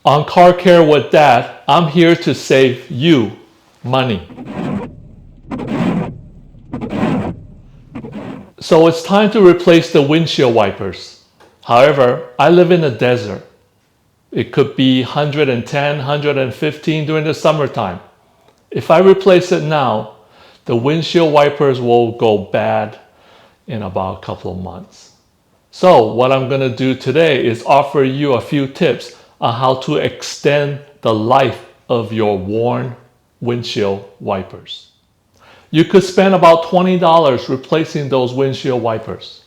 On Car Care with Dad, I'm here to save you money. So it's time to replace the windshield wipers. However, I live in the desert. It could be 110, 115 during the summertime. If I replace it now, the windshield wipers will go bad in about a couple of months. So what I'm going to do today is offer you a few tips on how to extend the life of your worn windshield wipers. You could spend about $20 replacing those windshield wipers,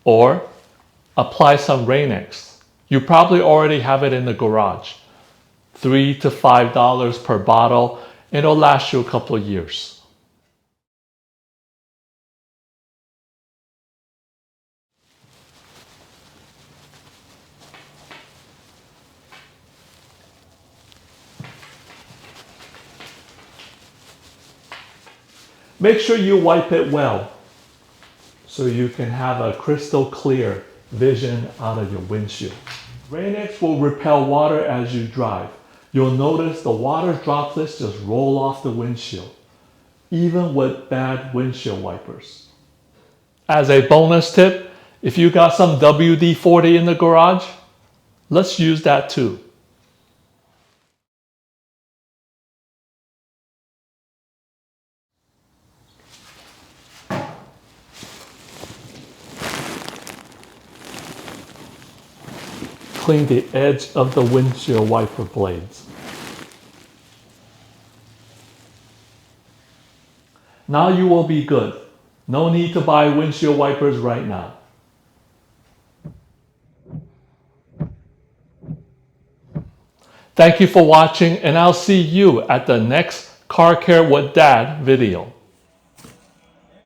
or apply some Rain-X. You probably already have it in the garage. $3 to $5 per bottle, and it'll last you a couple of years. Make sure you wipe it well so you can have a crystal clear vision out of your windshield. Rain-X will repel water as you drive. You'll notice the water droplets just roll off the windshield, even with bad windshield wipers. As a bonus tip, if you got some WD-40 in the garage, let's use that too. Clean the edge of the windshield wiper blades. Now you will be good. No need to buy windshield wipers right now. Thank you for watching, and I'll see you at the next Car Care with Dad video.